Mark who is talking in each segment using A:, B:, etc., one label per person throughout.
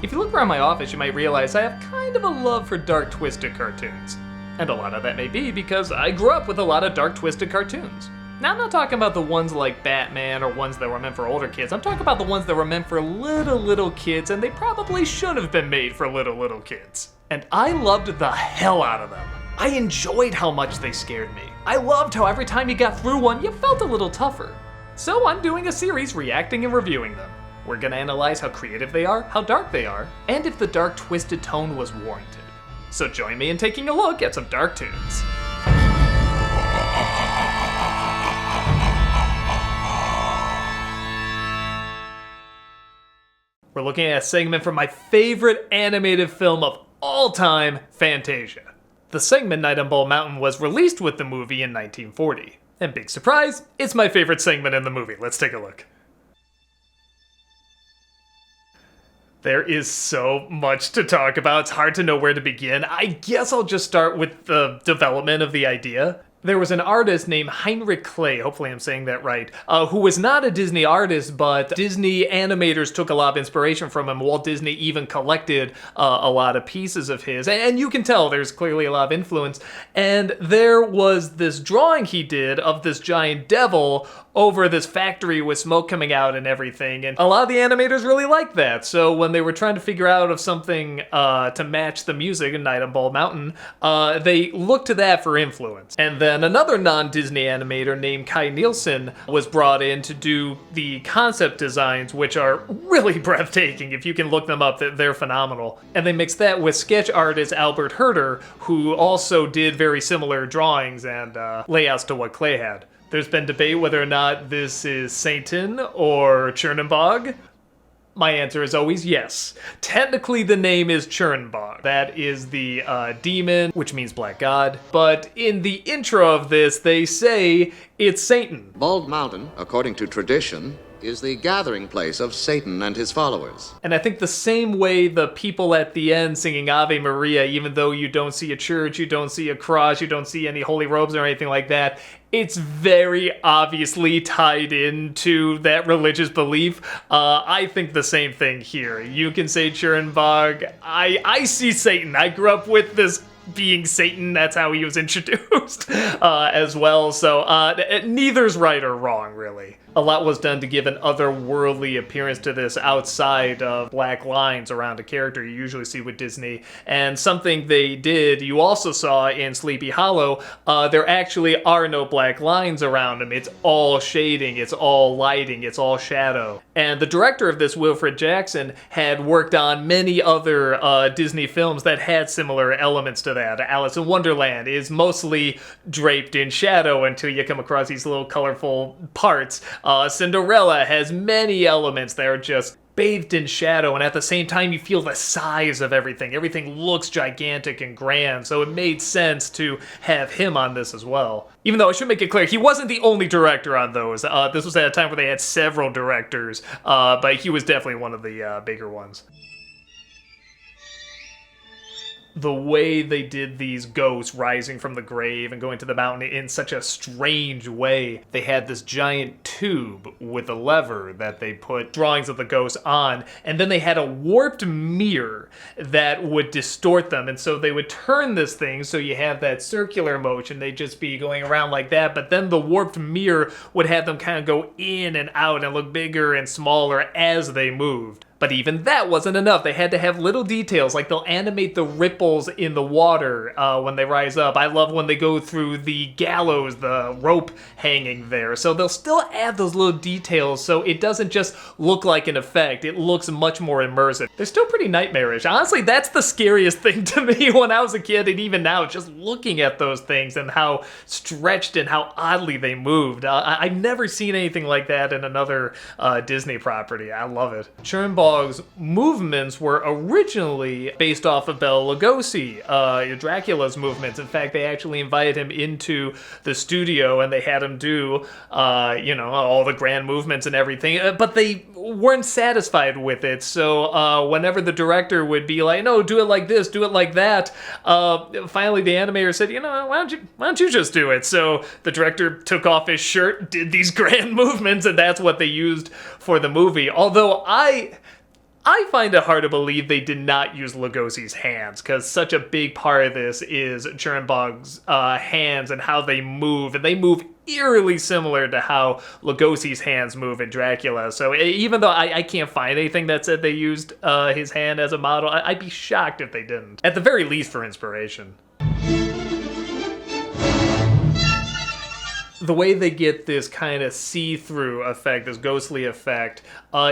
A: If you look around my office, you might realize I have kind of a love for dark, twisted cartoons. And a lot of that may be because I grew up with a lot of dark, twisted cartoons. Now, I'm not talking about the ones like Batman or ones that were meant for older kids. I'm talking about the ones that were meant for little kids, and they probably should have been made for little kids. And I loved the hell out of them. I enjoyed how much they scared me. I loved how every time you got through one, you felt a little tougher. So I'm doing a series reacting and reviewing them. We're gonna analyze how creative they are, how dark they are, and if the dark, twisted tone was warranted. So join me in taking a look at some dark tunes. We're looking at a segment from my favorite animated film of all time, Fantasia. The segment Night on Bald Mountain was released with the movie in 1940. And big surprise, it's my favorite segment in the movie. Let's take a look. There is so much to talk about, it's hard to know where to begin. I guess I'll just start with the development of the idea. There was an artist named Heinrich Kley, hopefully I'm saying that right, who was not a Disney artist, but Disney animators took a lot of inspiration from him. Walt Disney even collected a lot of pieces of his, and you can tell there's clearly a lot of influence. And there was this drawing he did of this giant devil over this factory with smoke coming out and everything, and a lot of the animators really liked that. So when they were trying to figure out of something to match the music in Night on Bald Mountain, they looked to that for influence. And then another non-Disney animator named Kai Nielsen was brought in to do the concept designs, which are really breathtaking. If you can look them up, they're phenomenal. And they mixed that with sketch artist Albert Herder, who also did very similar drawings and layouts to what Kley had. There's been debate whether or not this is Satan or Chernenbog. My answer is always yes. Technically, the name is Chernenbog. That is the demon, which means black god. But in the intro of this, they say it's Satan.
B: Bald Mountain, according to tradition, is the gathering place of Satan and his followers.
A: And I think the same way the people at the end singing Ave Maria, even though you don't see a church, you don't see a cross, you don't see any holy robes or anything like that, it's very obviously tied into that religious belief. I think the same thing here. You can say Chernenbog. I see Satan. I grew up with this being Satan. That's how he was introduced as well. So neither's right or wrong, really. A lot was done to give an otherworldly appearance to this outside of black lines around a character you usually see with Disney. And something they did, you also saw in Sleepy Hollow, there actually are no black lines around him. It's all shading, it's all lighting, it's all shadow. And the director of this, Wilfred Jackson, had worked on many other Disney films that had similar elements to that. Alice in Wonderland is mostly draped in shadow until you come across these little colorful parts. Cinderella has many elements that are just bathed in shadow, and at the same time you feel the size of everything. Everything looks gigantic and grand, so it made sense to have him on this as well. Even though I should make it clear, he wasn't the only director on those. This was at a time where they had several directors, but he was definitely one of the bigger ones. The way they did these ghosts rising from the grave and going to the mountain in such a strange way. They had this giant tube with a lever that they put drawings of the ghosts on, and then they had a warped mirror that would distort them, and so they would turn this thing so you have that circular motion. They'd just be going around like that, but then the warped mirror would have them kind of go in and out and look bigger and smaller as they moved. But even that wasn't enough. They had to have little details, like they'll animate the ripples in the water when they rise up. I love when they go through the gallows, the rope hanging there. So they'll still add those little details so it doesn't just look like an effect. It looks much more immersive. They're still pretty nightmarish. Honestly, that's the scariest thing to me when I was a kid, and even now, just looking at those things and how stretched and how oddly they moved. I've never seen anything like that in another Disney property. I love it. Chernenbog's movements were originally based off of Bela Lugosi, Dracula's movements. In fact, they actually invited him into the studio and they had him do, all the grand movements and everything, but they weren't satisfied with it. So whenever the director would be like, no, do it like this, do it like that, finally the animator said, why don't you just do it? So the director took off his shirt, did these grand movements, and that's what they used for the movie. Although I I find it hard to believe they did not use Lugosi's hands, because such a big part of this is Chernbog's hands and how they move, and they move eerily similar to how Lugosi's hands move in Dracula. So even though I can't find anything that said they used his hand as a model, I'd be shocked if they didn't. At the very least for inspiration. The way they get this kind of see-through effect, this ghostly effect,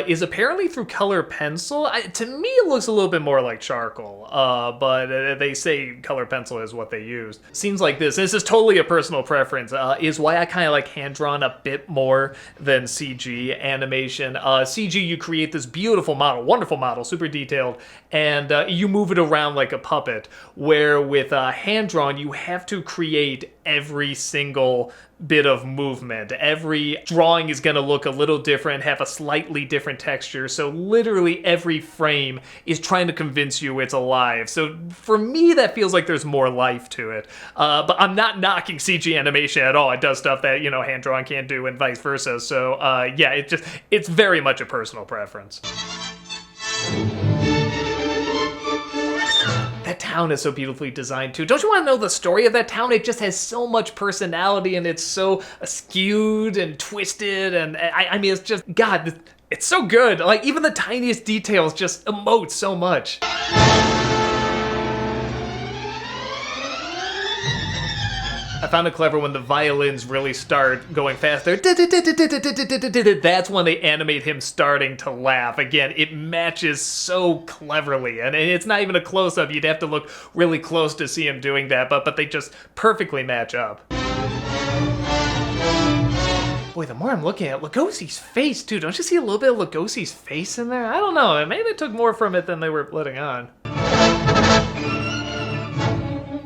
A: is apparently through color pencil. To me, it looks a little bit more like charcoal, but they say color pencil is what they used. Seems like this is totally a personal preference, is why I kind of like hand-drawn a bit more than CG animation. CG, you create this beautiful model, wonderful model, super detailed, and you move it around like a puppet, where with hand-drawn, you have to create every single bit of movement. Every drawing is going to look a little different, have a slightly different texture, so literally every frame is trying to convince you it's alive. So for me, that feels like there's more life to it. But I'm not knocking CG animation at all. It does stuff that, you know, hand-drawn can't do and vice versa. So yeah, it's very much a personal preference. That town is so beautifully designed too. Don't you want to know the story of that town? It just has so much personality, and it's so skewed and twisted, and I mean, it's just, God, it's so good. Like, even the tiniest details just emote so much. I found it clever when the violins really start going faster. That's when they animate him starting to laugh. Again, it matches so cleverly, and it's not even a close-up. You'd have to look really close to see him doing that, but they just perfectly match up. Boy, the more I'm looking at Lugosi's face, too. Don't you see a little bit of Lugosi's face in there? I don't know. Maybe they took more from it than they were letting on.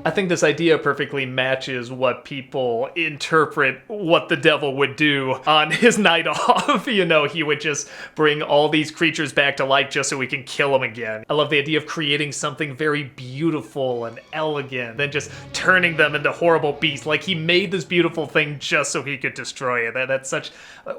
A: I think this idea perfectly matches what people interpret what the devil would do on his night off. You know, he would just bring all these creatures back to life just so we can kill them again. I love the idea of creating something very beautiful and elegant, then just turning them into horrible beasts. Like, he made this beautiful thing just so he could destroy it. That's such...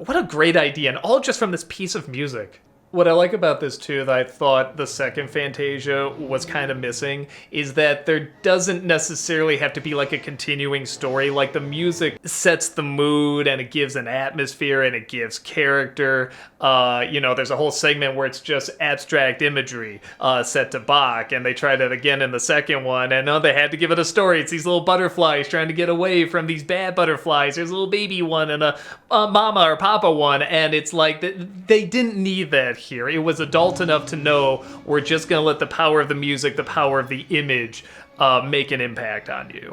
A: what a great idea, and all just from this piece of music. What I like about this, too, that I thought the second Fantasia was kind of missing, is that there doesn't necessarily have to be like a continuing story. Like, the music sets the mood, and it gives an atmosphere, and it gives character. You know, there's a whole segment where it's just abstract imagery set to Bach, and they tried it again in the second one, and they had to give it a story. It's these little butterflies trying to get away from these bad butterflies. There's a little baby one and a mama or papa one, and it's like they didn't need that here. It was adult enough to know we're just gonna let the power of the music, the power of the image, make an impact on you.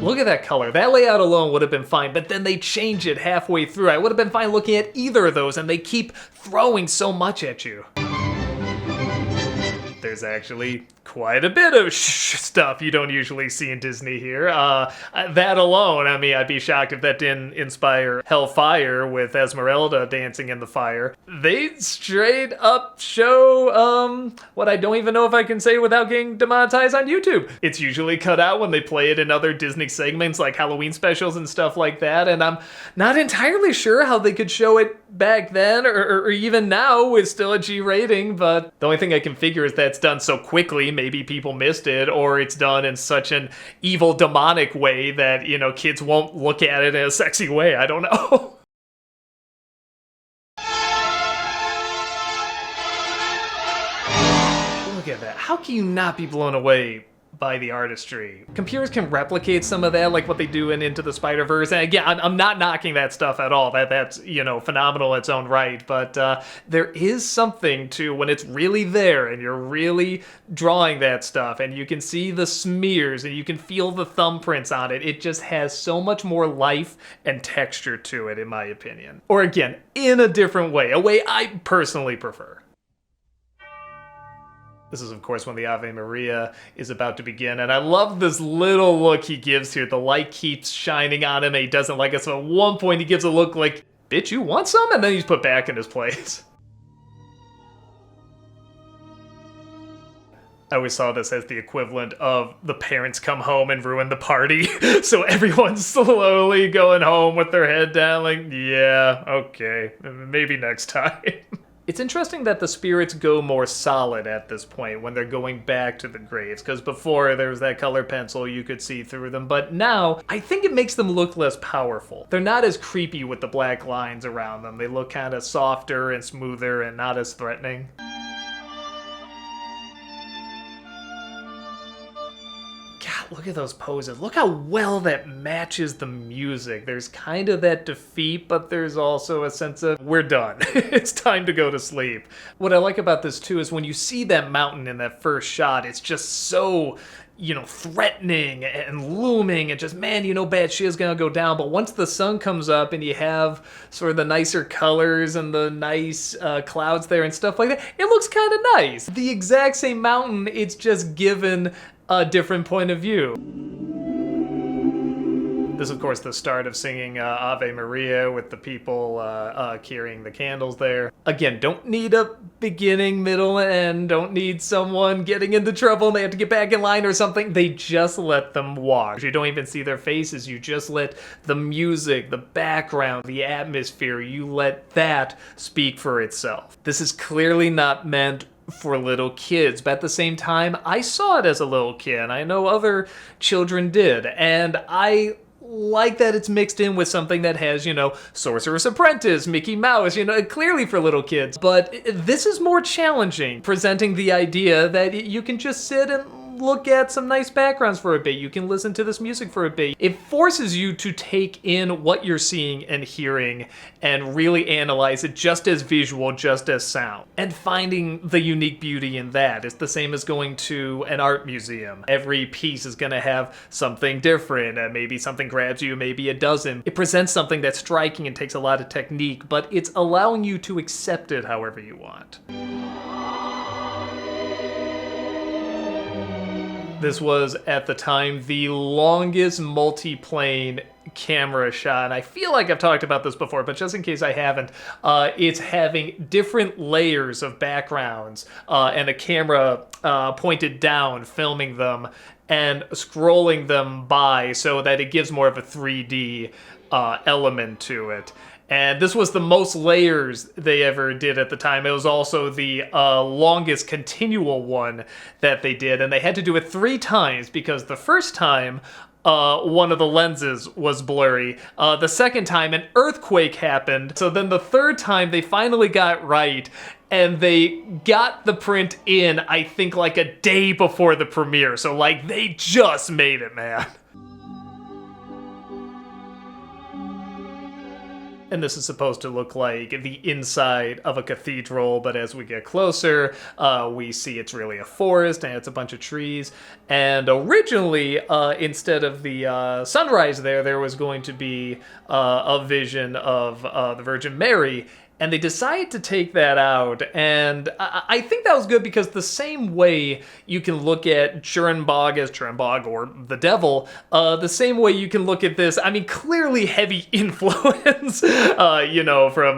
A: Look at that color. That layout alone would have been fine, but then they change it halfway through. I would have been fine looking at either of those, and they keep throwing so much at you. There's actually quite a bit of stuff you don't usually see in Disney here. That alone, I mean, I'd be shocked if that didn't inspire Hellfire with Esmeralda dancing in the fire. They straight up show what I don't even know if I can say without getting demonetized on YouTube. It's usually cut out when they play it in other Disney segments like Halloween specials and stuff like that, and I'm not entirely sure how they could show it back then or even now with still a G rating, but the only thing I can figure is that's done so quickly, maybe people missed it, or it's done in such an evil, demonic way that, you know, kids won't look at it in a sexy way. I don't know. Look at that. How can you not be blown away by the artistry? Computers can replicate some of that, like what they do in Into the Spider-Verse. And again, I'm not knocking that stuff at all. That's, you know, phenomenal in its own right. But there is something to when it's really there and you're really drawing that stuff and you can see the smears and you can feel the thumbprints on it. It just has so much more life and texture to it, in my opinion. Or again, in a different way, a way I personally prefer. This is, of course, when the Ave Maria is about to begin, and I love this little look he gives here. The light keeps shining on him, and he doesn't like it, so at one point he gives a look like, bitch, you want some? And then he's put back in his place. I always saw this as the equivalent of the parents come home and ruin the party. So everyone's slowly going home with their head down like, yeah, okay, maybe next time. It's interesting that the spirits go more solid at this point when they're going back to the graves, because before there was that color pencil, you could see through them, but now I think it makes them look less powerful. They're not as creepy with the black lines around them. They look kind of softer and smoother and not as threatening. God, look at those poses. Look how well that matches the music. There's kind of that defeat, but there's also a sense of, we're done. It's time to go to sleep. What I like about this too is when you see that mountain in that first shot, it's just so, threatening and looming and just, man, bad shit is gonna go down. But once the sun comes up and you have sort of the nicer colors and the nice clouds there and stuff like that, it looks kind of nice. The exact same mountain, it's just given a different point of view. This is, of course, the start of singing Ave Maria with the people carrying the candles there. Again, don't need a beginning, middle, and end. Don't need someone getting into trouble and they have to get back in line or something. They just let them walk. You don't even see their faces. You just let the music, the background, the atmosphere, you let that speak for itself. This is clearly not meant for little kids, but at the same time, I saw it as a little kid, and I know other children did, and I like that it's mixed in with something that has, Sorcerer's Apprentice, Mickey Mouse, clearly for little kids. But this is more challenging, presenting the idea that you can just sit and look at some nice backgrounds for a bit. You can listen to this music for a bit. It forces you to take in what you're seeing and hearing and really analyze it just as visual, just as sound. And finding the unique beauty in that. It's the same as going to an art museum. Every piece is going to have something different. Maybe something grabs you, maybe it doesn't. It presents something that's striking and takes a lot of technique, but it's allowing you to accept it however you want. This was, at the time, the longest multi-plane camera shot, and I feel like I've talked about this before, but just in case I haven't, it's having different layers of backgrounds and a camera pointed down, filming them and scrolling them by so that it gives more of a 3D element to it. And this was the most layers they ever did at the time. It was also the longest continual one that they did. And they had to do it 3 times because the first time, one of the lenses was blurry. The second time, an earthquake happened. So then the third time, they finally got right. And they got the print in, I think, like a day before the premiere. So, they just made it, man. And this is supposed to look like the inside of a cathedral, but as we get closer, we see it's really a forest and it's a bunch of trees. And originally, instead of the sunrise there was going to be a vision of the Virgin Mary. And they decided to take that out, and I think that was good because the same way you can look at Chernbog as Chernbog or the devil, the same way you can look at this, clearly heavy influence, from,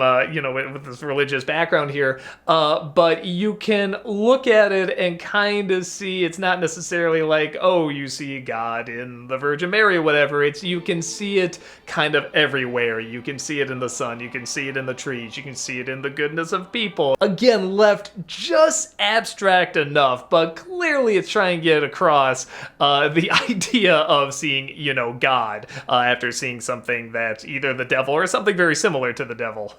A: with this religious background here, but you can look at it and kind of see it's not necessarily like, oh, you see God in the Virgin Mary or whatever. You can see it kind of everywhere. You can see it in the sun, you can see it in the trees, you can see it in the goodness of people. Again, left just abstract enough, but clearly it's trying to get across the idea of seeing, God after seeing something that's either the devil or something very similar to the devil.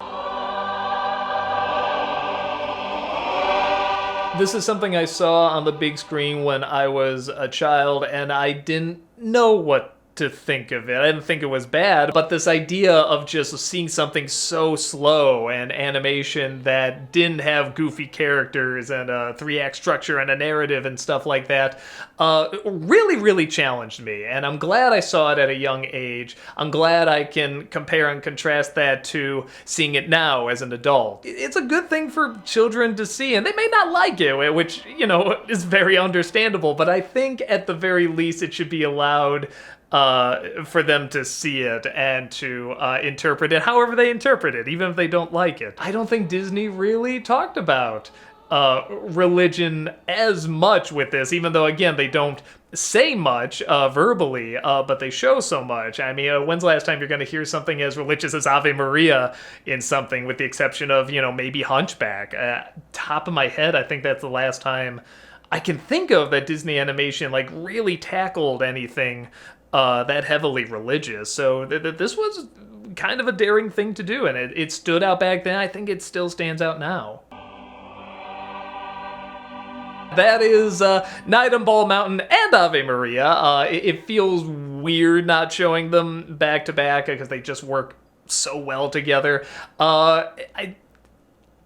A: This is something I saw on the big screen when I was a child, and I didn't know what to think of it. I didn't think it was bad, but this idea of just seeing something so slow and animation that didn't have goofy characters and a 3-act structure and a narrative and stuff like that really, really challenged me. And I'm glad I saw it at a young age. I'm glad I can compare and contrast that to seeing it now as an adult. It's a good thing for children to see, and they may not like it, which, is very understandable, but I think at the very least it should be allowed for them to see it and to interpret it however they interpret it, even if they don't like it. I don't think Disney really talked about religion as much with this, even though, again, they don't say much verbally, but they show so much. I mean, when's the last time you're going to hear something as religious as Ave Maria in something, with the exception of, maybe Hunchback? Top of my head, I think that's the last time I can think of that Disney animation really tackled anything that heavily religious. So this was kind of a daring thing to do, and it stood out back then. I think it still stands out now. That is Night on Bald Mountain and Ave Maria. It feels weird not showing them back to back because they just work so well together.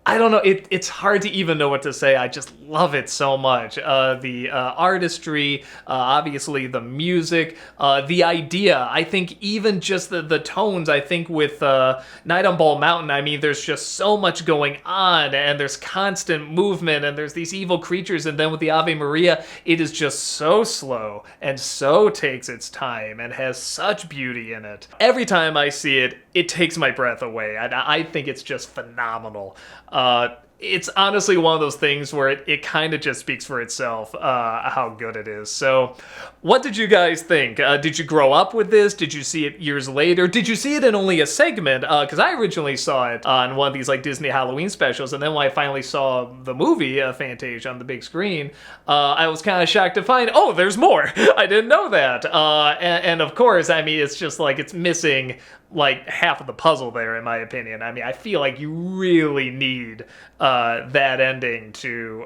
A: I don't know, it's hard to even know what to say. I just love it so much. The artistry, obviously the music, the idea. I think even just the tones, I think with Night on Bald Mountain, I mean, there's just so much going on, and there's constant movement, and there's these evil creatures, and then with the Ave Maria, it is just so slow, and so takes its time, and has such beauty in it. Every time I see it, it takes my breath away. I think it's just phenomenal. It's honestly one of those things where it kind of just speaks for itself, how good it is. So, what did you guys think? Did you grow up with this? Did you see it years later? Did you see it in only a segment? Because I originally saw it on one of these Disney Halloween specials, and then when I finally saw the movie Fantasia on the big screen, I was kind of shocked to find, oh, there's more. I didn't know that. And of course, I mean, it's just it's missing half of the puzzle there, in my opinion. I mean, I feel like you really need that ending to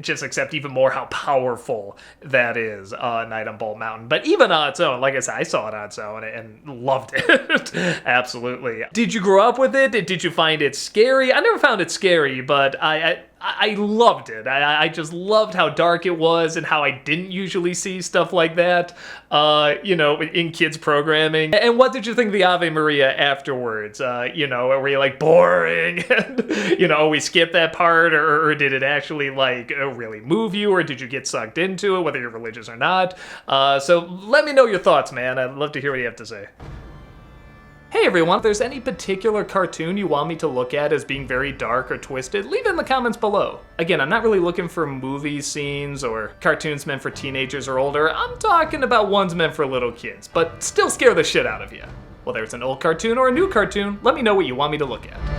A: just accept even more how powerful that is, Night on Bald Mountain. But even on its own, like I said, I saw it on its own and loved it. Absolutely. Did you grow up with it? Did you find it scary? I never found it scary, but I loved it. I just loved how dark it was and how I didn't usually see stuff like that, in kids programming. And what did you think of the Ave Maria afterwards? Were you boring? And, we skipped that part, or did it actually really move you, or did you get sucked into it, whether you're religious or not? So let me know your thoughts, man. I'd love to hear what you have to say. Hey everyone, if there's any particular cartoon you want me to look at as being very dark or twisted, leave it in the comments below. Again, I'm not really looking for movie scenes or cartoons meant for teenagers or older. I'm talking about ones meant for little kids, but still scare the shit out of you. Whether it's an old cartoon or a new cartoon, let me know what you want me to look at.